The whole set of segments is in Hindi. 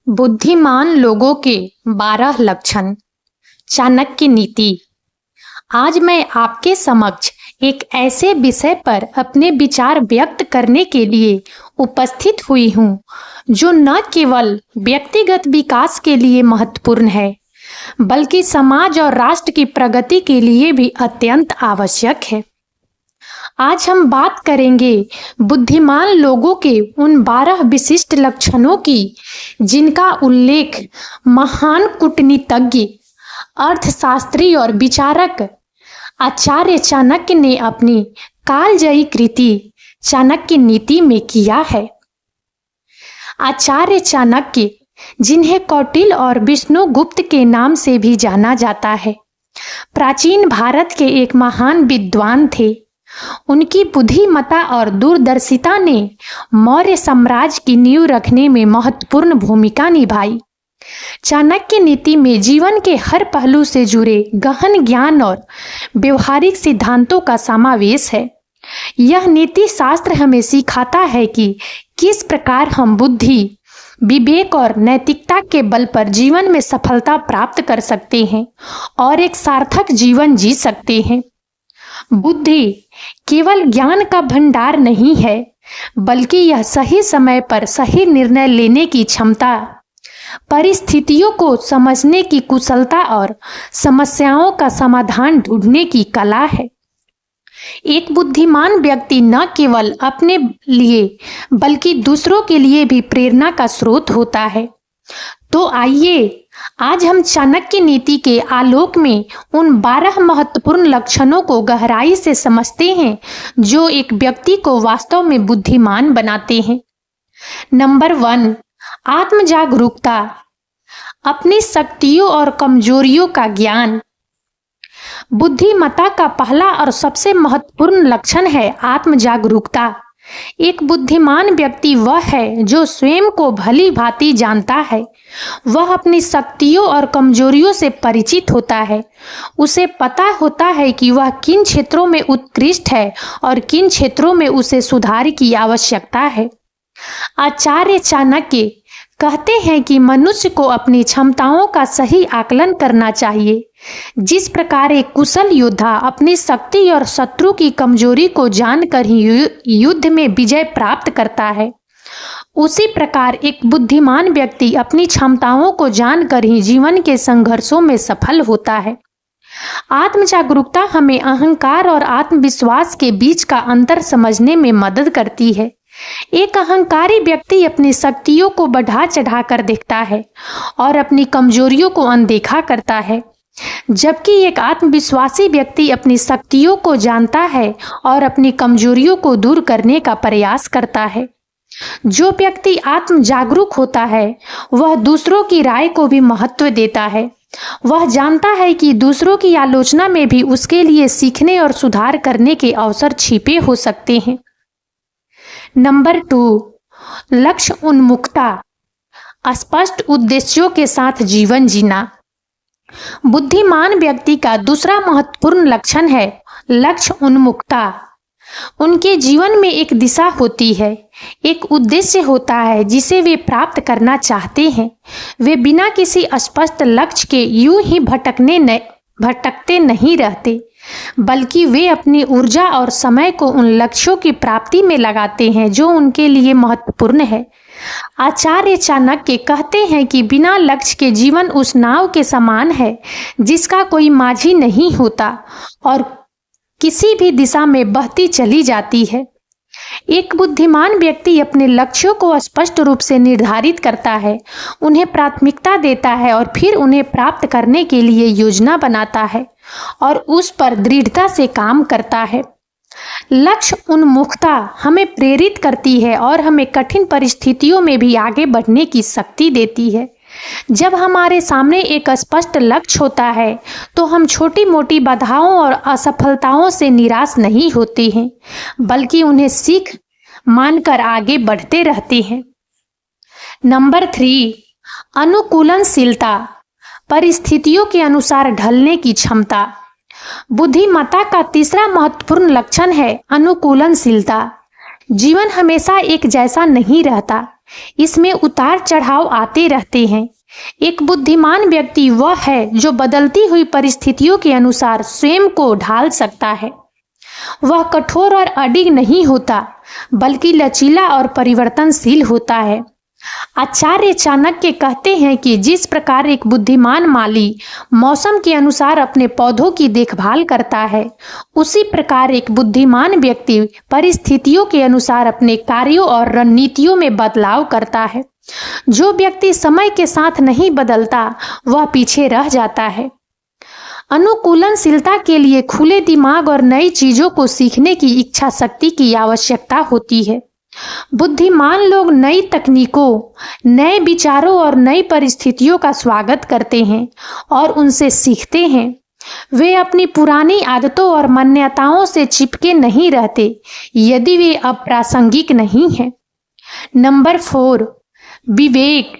बुद्धिमान लोगों के 12 लक्षण। चाणक्य नीति। आज मैं आपके समक्ष एक ऐसे विषय पर अपने विचार व्यक्त करने के लिए उपस्थित हुई हूँ जो न केवल व्यक्तिगत विकास के लिए महत्वपूर्ण है बल्कि समाज और राष्ट्र की प्रगति के लिए भी अत्यंत आवश्यक है। आज हम बात करेंगे बुद्धिमान लोगों के उन 12 विशिष्ट लक्षणों की जिनका उल्लेख महान कूटनीतिज्ञ, अर्थशास्त्री और विचारक आचार्य चाणक्य ने अपनी कालजयी कृति चाणक्य नीति में किया है। आचार्य चाणक्य, जिन्हें कौटिल्य और विष्णुगुप्त के नाम से भी जाना जाता है, प्राचीन भारत के एक महान विद्वान थे। उनकी बुद्धिमत्ता और दूरदर्शिता ने मौर्य साम्राज्य की नींव रखने में महत्वपूर्ण भूमिका निभाई। चाणक्य नीति में जीवन के हर पहलू से जुड़े गहन ज्ञान और व्यवहारिक सिद्धांतों का समावेश है। यह नीति शास्त्र हमें सिखाता है कि किस प्रकार हम बुद्धि, विवेक और नैतिकता के बल पर जीवन में सफलता प्राप्त कर सकते हैं और एक सार्थक जीवन जी सकते हैं। बुद्धि केवल ज्ञान का भंडार नहीं है, बल्कि यह सही समय पर सही निर्णय लेने की क्षमता, परिस्थितियों को समझने की कुशलता और समस्याओं का समाधान ढूंढने की कला है। एक बुद्धिमान व्यक्ति न केवल अपने लिए बल्कि दूसरों के लिए भी प्रेरणा का स्रोत होता है। तो आइए आज हम चाणक्य नीति के आलोक में उन 12 महत्वपूर्ण लक्षणों को गहराई से समझते हैं जो एक व्यक्ति को वास्तव में बुद्धिमान बनाते हैं। नंबर 1, आत्म जागरूकता। अपनी शक्तियों और कमजोरियों का ज्ञान। बुद्धिमत्ता का पहला और सबसे महत्वपूर्ण लक्षण है आत्म जागरूकता। एक बुद्धिमान व्यक्ति वह है जो स्वयं को भली भांति जानता है। वह अपनी शक्तियों और कमजोरियों से परिचित होता है। उसे पता होता है कि वह किन क्षेत्रों में उत्कृष्ट है और किन क्षेत्रों में उसे सुधार की आवश्यकता है। आचार्य चाणक्य कहते हैं कि मनुष्य को अपनी क्षमताओं का सही आकलन करना चाहिए। जिस प्रकार एक कुशल योद्धा अपनी शक्ति और शत्रु की कमजोरी को जानकर ही युद्ध में विजय प्राप्त करता है, उसी प्रकार एक बुद्धिमान व्यक्ति अपनी क्षमताओं को जानकर ही जीवन के संघर्षों में सफल होता है। आत्म जागरूकता हमें अहंकार और आत्मविश्वास के बीच का अंतर समझने में मदद करती है। एक अहंकारी व्यक्ति अपनी शक्तियों को बढ़ा चढ़ा कर देखता है और अपनी कमजोरियों को अनदेखा करता है, जबकि एक आत्मविश्वासी व्यक्ति अपनी शक्तियों को जानता है और अपनी कमजोरियों को दूर करने का प्रयास करता है। जो व्यक्ति आत्म जागरूक होता है वह दूसरों की राय को भी महत्व देता है। वह जानता है कि दूसरों की आलोचना में भी उसके लिए सीखने और सुधार करने के अवसर छिपे हो सकते हैं। नंबर 2, लक्ष्य उन्मुखता। स्पष्ट उद्देश्यों के साथ जीवन जीना। बुद्धिमान व्यक्ति का दूसरा महत्वपूर्ण लक्षण है लक्ष्य उन्मुखता। उनके जीवन में एक दिशा होती है, एक उद्देश्य होता है जिसे वे प्राप्त करना चाहते हैं। वे बिना किसी स्पष्ट लक्ष्य के यूं ही भटकते नहीं रहते, बल्कि वे अपनी ऊर्जा और समय को उन लक्ष्यों की प्राप्ति में लगाते हैं जो उनके लिए महत्वपूर्ण है। आचार्य चाणक्य कहते हैं कि बिना लक्ष्य के जीवन उस नाव के समान है जिसका कोई माझी नहीं होता और किसी भी दिशा में बहती चली जाती है। एक बुद्धिमान व्यक्ति अपने लक्ष्यों को स्पष्ट रूप से निर्धारित करता है, उन्हें प्राथमिकता देता है और फिर उन्हें प्राप्त करने के लिए योजना बनाता है और उस पर दृढ़ता से काम करता है। लक्ष्य उन्मुखता हमें प्रेरित करती है और हमें कठिन परिस्थितियों में भी आगे बढ़ने की शक्ति देती है। जब हमारे सामने एक स्पष्ट लक्ष्य होता है तो हम छोटी मोटी बाधाओं और असफलताओं से निराश नहीं होते हैं, बल्कि उन्हें सीख मानकर आगे बढ़ते रहते हैं। नंबर 3, अनुकूलनशीलता। परिस्थितियों के अनुसार ढलने की क्षमता। बुद्धिमत्ता का तीसरा महत्वपूर्ण लक्षण है अनुकूलनशीलता। जीवन हमेशा एक जैसा नहीं रहता। इसमें उतार चढ़ाव आते रहते हैं। एक बुद्धिमान व्यक्ति वह है जो बदलती हुई परिस्थितियों के अनुसार स्वयं को ढाल सकता है। वह कठोर और अडिग नहीं होता, बल्कि लचीला और परिवर्तनशील होता है। आचार्य चाणक्य कहते हैं कि जिस प्रकार एक बुद्धिमान माली मौसम के अनुसार अपने पौधों की देखभाल करता है, उसी प्रकार एक बुद्धिमान व्यक्ति परिस्थितियों के अनुसार अपने कार्यों और रणनीतियों में बदलाव करता है। जो व्यक्ति समय के साथ नहीं बदलता, वह पीछे रह जाता है। अनुकूलनशीलता के लिए खुले दिमाग और नई चीजों को सीखने की इच्छा शक्ति की आवश्यकता होती है। बुद्धिमान लोग नई तकनीकों, नए विचारों और नई परिस्थितियों का स्वागत करते हैं और उनसे सीखते हैं। वे अपनी पुरानी आदतों और मान्यताओं से चिपके नहीं रहते यदि वे अप्रासंगिक नहीं हैं। नंबर 4, विवेक,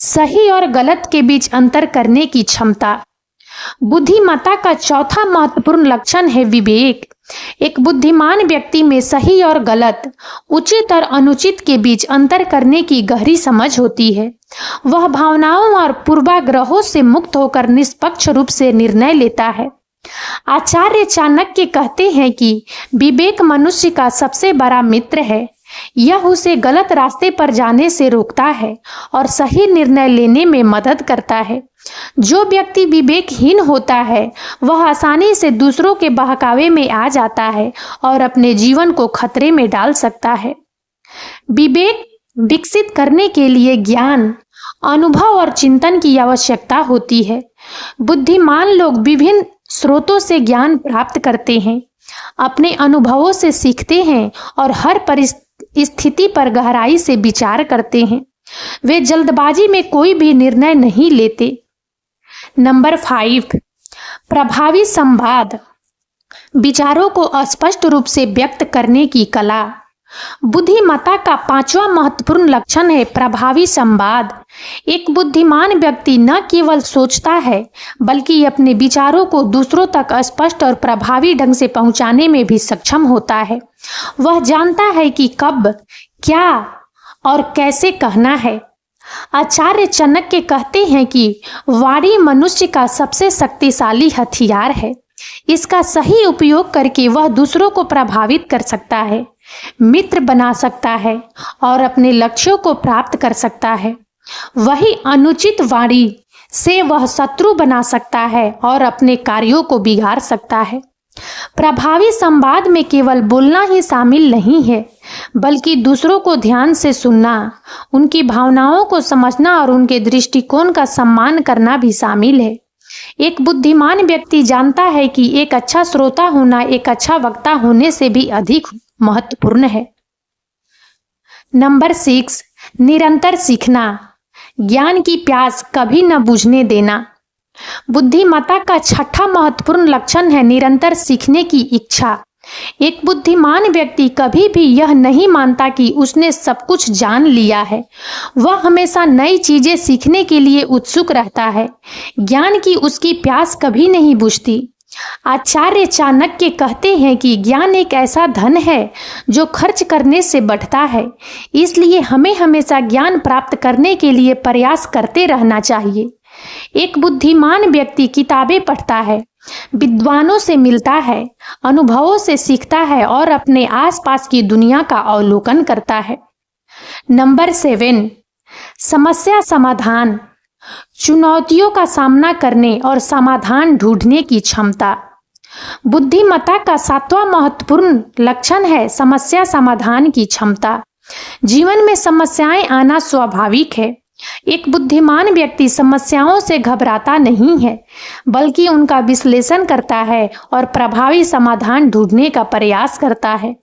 सही और गलत के बीच अंतर करने की क्षमता। बुद्धिमत्ता का चौथा महत्वपूर्ण लक्षण है विवेक। एक बुद्धिमान व्यक्ति में सही और गलत, उचित और अनुचित के बीच अंतर करने की गहरी समझ होती है। वह भावनाओं और पूर्वाग्रहों से मुक्त होकर निष्पक्ष रूप से निर्णय लेता है। आचार्य चाणक्य कहते हैं कि विवेक मनुष्य का सबसे बड़ा मित्र है। यह उसे गलत रास्ते पर जाने से रोकता है और सही निर्णय लेने में मदद करता है। जो व्यक्ति विवेकहीन होता है, वह आसानी से दूसरों के बहकावे में आ जाता है और अपने जीवन को खतरे में डाल सकता है। विवेक विकसित करने के लिए ज्ञान, अनुभव और चिंतन की आवश्यकता होती है। बुद्धिमान लोग विभिन्न स्रोतों से ज्ञान प्राप्त करते हैं, अपने अनुभवों से सीखते हैं और हर स्थिति पर गहराई से विचार करते हैं। वे जल्दबाजी में कोई भी निर्णय नहीं लेते। नंबर 5, प्रभावी संवाद, विचारों को स्पष्ट रूप से व्यक्त करने की कला। बुद्धिमत्ता का 5वां महत्वपूर्ण लक्षण है प्रभावी संवाद। एक बुद्धिमान व्यक्ति न केवल सोचता है, बल्कि अपने विचारों को दूसरों तक स्पष्ट और प्रभावी ढंग से पहुंचाने में भी सक्षम होता है। वह जानता है कि कब, क्या और कैसे कहना है। आचार्य चाणक्य कहते हैं कि वाणी मनुष्य का सबसे शक्तिशाली हथियार है। इसका सही उपयोग करके वह दूसरों को प्रभावित कर सकता है, मित्र बना सकता है और अपने लक्ष्यों को प्राप्त कर सकता है। वही अनुचित वाणी से वह शत्रु बना सकता है और अपने कार्यों को बिगाड़ सकता है। प्रभावी संवाद में केवल बोलना ही शामिल नहीं है, बल्कि दूसरों को ध्यान से सुनना, उनकी भावनाओं को समझना और उनके दृष्टिकोण का सम्मान करना भी शामिल है। एक बुद्धिमान व्यक्ति जानता है कि एक अच्छा श्रोता होना एक अच्छा वक्ता होने से भी अधिक महत्वपूर्ण है। नंबर 6, निरंतर सीखना, ज्ञान की प्यास कभी न बुझने देना। बुद्धिमत्ता का 6वां महत्वपूर्ण लक्षण है निरंतर सीखने की इच्छा। एक बुद्धिमान व्यक्ति कभी भी यह नहीं मानता कि उसने सब कुछ जान लिया है। वह हमेशा नई चीजें सीखने के लिए उत्सुक रहता है। ज्ञान की उसकी प्यास कभी नहीं बुझती। आचार्य चाणक्य कहते हैं कि ज्ञान एक ऐसा धन है जो खर्च करने से बढ़ता है, इसलिए हमें हमेशा ज्ञान प्राप्त करने के लिए प्रयास करते रहना चाहिए। एक बुद्धिमान व्यक्ति किताबें पढ़ता है, विद्वानों से मिलता है, अनुभवों से सीखता है और अपने आसपास की दुनिया का अवलोकन करता है। नंबर 7, समस्या समाधान, चुनौतियों का सामना करने और समाधान ढूंढने की क्षमता। बुद्धिमत्ता का 7वां महत्वपूर्ण लक्षण है समस्या समाधान की क्षमता। जीवन में समस्याएं आना स्वाभाविक है। एक बुद्धिमान व्यक्ति समस्याओं से घबराता नहीं है, बल्कि उनका विश्लेषण करता है और प्रभावी समाधान ढूंढने का प्रयास करता है।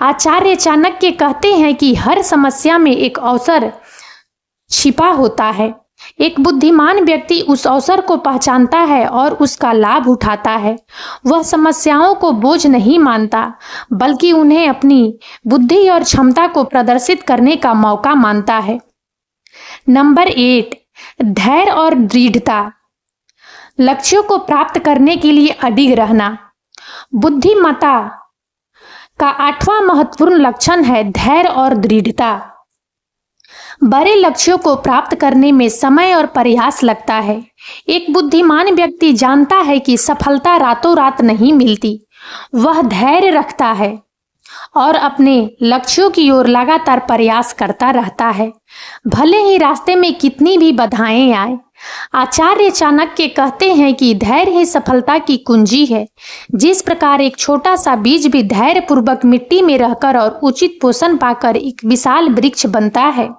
आचार्य चाणक्य कहते हैं कि हर समस्या में एक अवसर छिपा होता है। एक बुद्धिमान व्यक्ति उस अवसर को पहचानता है और उसका लाभ उठाता है। वह समस्याओं को बोझ नहीं मानता, बल्कि उन्हें अपनी बुद्धि और क्षमता को प्रदर्शित करने का मौका मानता है। नंबर 8, धैर्य और दृढ़ता, लक्ष्यों को प्राप्त करने के लिए अडिग रहना। बुद्धिमत्ता का 8वां महत्वपूर्ण लक्षण है धैर्य और दृढ़ता। बड़े लक्ष्यों को प्राप्त करने में समय और प्रयास लगता है। एक बुद्धिमान व्यक्ति जानता है कि सफलता रातों रात नहीं मिलती। वह धैर्य रखता है और अपने लक्ष्यों की ओर लगातार प्रयास करता रहता है, भले ही रास्ते में कितनी भी बाधाएं आए। आचार्य चाणक्य कहते हैं कि धैर्य ही सफलता की कुंजी है। जिस प्रकार एक छोटा सा बीज भी धैर्य पूर्वक मिट्टी में रहकर और उचित पोषण पाकर एक विशाल वृक्ष बनता है,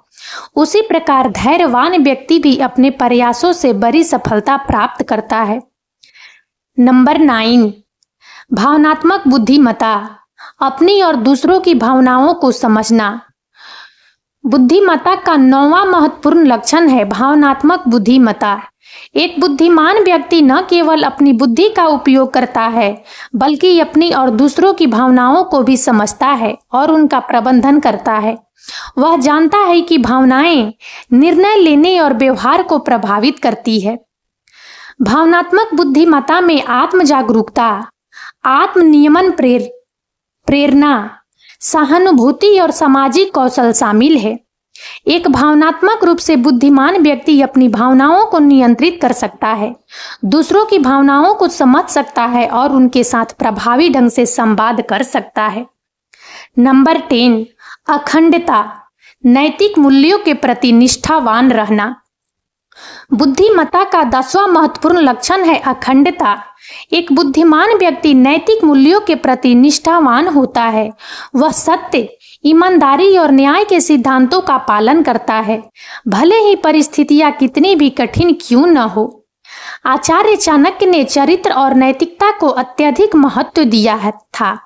उसी प्रकार धैर्यवान व्यक्ति भी अपने प्रयासों से बड़ी सफलता प्राप्त करता है। नंबर 9, भावनात्मक बुद्धिमत्ता, अपनी और दूसरों की भावनाओं को समझना। बुद्धिमत्ता का 9वां महत्वपूर्ण लक्षण है भावनात्मक बुद्धिमत्ता। एक बुद्धिमान व्यक्ति न केवल अपनी बुद्धि का उपयोग करता है, बल्कि अपनी और दूसरों की भावनाओं को भी समझता है और उनका प्रबंधन करता है। वह जानता है कि भावनाएं निर्णय लेने और व्यवहार को प्रभावित करती है। भावनात्मक बुद्धिमत्ता में आत्म जागरूकता, आत्मनियमन, प्रेरणा, सहानुभूति और सामाजिक कौशल शामिल है। एक भावनात्मक रूप से बुद्धिमान व्यक्ति अपनी भावनाओं को नियंत्रित कर सकता है, दूसरों की भावनाओं को समझ सकता है और उनके साथ प्रभावी ढंग से संवाद कर सकता है। नंबर 10, अखंडता, नैतिक मूल्यों के प्रति निष्ठावान रहना। बुद्धिमत्ता का 10वां महत्वपूर्ण लक्षण है अखंडता। एक बुद्धिमान व्यक्ति नैतिक मूल्यों के प्रति निष्ठावान होता है। वह सत्य, ईमानदारी और न्याय के सिद्धांतों का पालन करता है, भले ही परिस्थितियां कितनी भी कठिन क्यों न हो। आचार्य चाणक्य ने चरित्र और नैतिकता को अत्यधिक महत्व दिया था।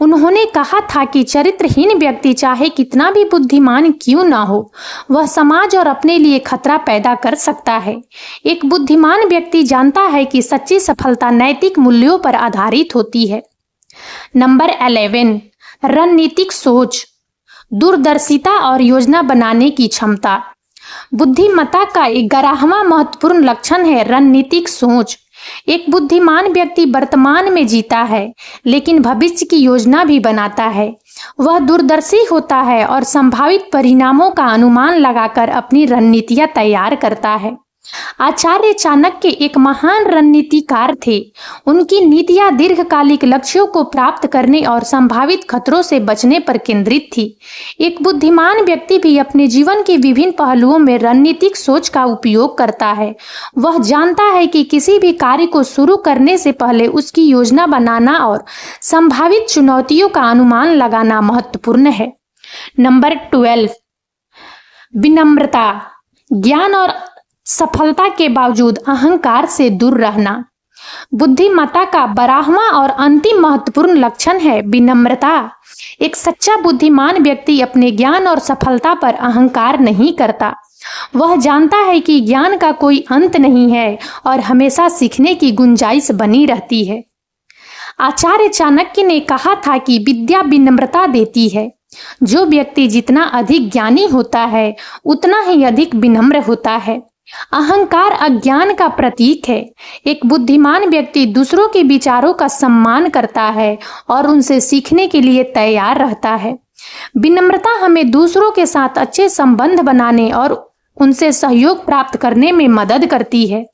उन्होंने कहा था कि चरित्रहीन व्यक्ति चाहे कितना भी बुद्धिमान क्यों न हो, वह समाज और अपने लिए खतरा पैदा कर सकता है। एक बुद्धिमान व्यक्ति जानता है कि सच्ची सफलता नैतिक मूल्यों पर आधारित होती है। नंबर 11, रणनीतिक सोच, दूरदर्शिता और योजना बनाने की क्षमता। बुद्धिमत्ता का 11वां महत्वपूर्ण लक्षण है रणनीतिक सोच। एक बुद्धिमान व्यक्ति वर्तमान में जीता है, लेकिन भविष्य की योजना भी बनाता है। वह दूरदर्शी होता है और संभावित परिणामों का अनुमान लगाकर अपनी रणनीतियां तैयार करता है। आचार्य चाणक्य एक महान रणनीतिकार थे। उनकी नीतियां दीर्घकालिक लक्ष्यों को प्राप्त करने और संभावित खतरों से बचने पर केंद्रित थी। एक बुद्धिमान व्यक्ति भी अपने जीवन के विभिन्न पहलुओं में रणनीतिक सोच का उपयोग करता है। वह जानता है कि किसी भी कार्य को शुरू करने से पहले उसकी योजना बनाना और संभावित चुनौतियों का अनुमान लगाना महत्वपूर्ण है। नंबर 12, विनम्रता, ज्ञान और सफलता के बावजूद अहंकार से दूर रहना। बुद्धिमत्ता का 12वां और अंतिम महत्वपूर्ण लक्षण है विनम्रता। एक सच्चा बुद्धिमान व्यक्ति अपने ज्ञान और सफलता पर अहंकार नहीं करता। वह जानता है कि ज्ञान का कोई अंत नहीं है और हमेशा सीखने की गुंजाइश बनी रहती है। आचार्य चाणक्य ने कहा था कि विद्या विनम्रता देती है। जो व्यक्ति जितना अधिक ज्ञानी होता है, उतना ही अधिक विनम्र होता है। अहंकार अज्ञान का प्रतीक है। एक बुद्धिमान व्यक्ति दूसरों के विचारों का सम्मान करता है और उनसे सीखने के लिए तैयार रहता है। विनम्रता हमें दूसरों के साथ अच्छे संबंध बनाने और उनसे सहयोग प्राप्त करने में मदद करती है।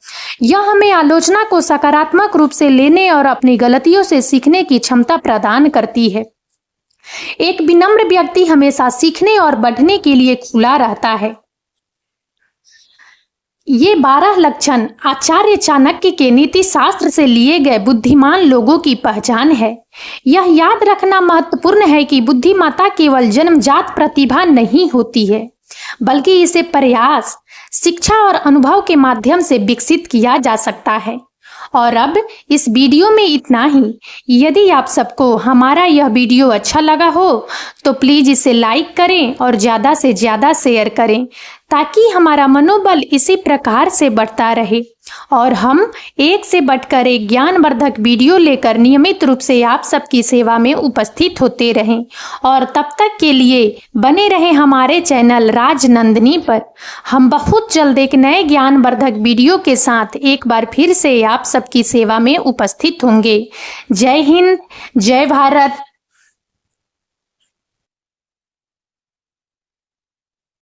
यह हमें आलोचना को सकारात्मक रूप से लेने और अपनी गलतियों से सीखने की क्षमता प्रदान करती है। एक विनम्र व्यक्ति हमेशा सीखने और बढ़ने के लिए खुला रहता है। ये 12 लक्षण आचार्य चाणक्य के नीति शास्त्र से लिए गए बुद्धिमान लोगों की पहचान है। यह याद रखना महत्वपूर्ण है कि बुद्धिमत्ता केवल जन्मजात प्रतिभा नहीं होती है, बल्कि इसे प्रयास, शिक्षा और अनुभव के माध्यम से विकसित किया जा सकता है। और अब इस वीडियो में इतना ही। यदि आप सबको हमारा यह वीडियो अच्छा लगा हो तो प्लीज इसे लाइक करें और ज़्यादा से ज़्यादा शेयर करें, ताकि हमारा मनोबल इसी प्रकार से बढ़ता रहे और हम एक से बढ़कर एक ज्ञानवर्धक वीडियो लेकर नियमित रूप से आप सबकी सेवा में उपस्थित होते रहें। और तब तक के लिए बने रहें हमारे चैनल राजनंदिनी पर। हम बहुत जल्द एक नए ज्ञानवर्धक वीडियो के साथ एक बार फिर से आप सबकी सेवा में उपस्थित होंगे। जय हिंद, जय भारत,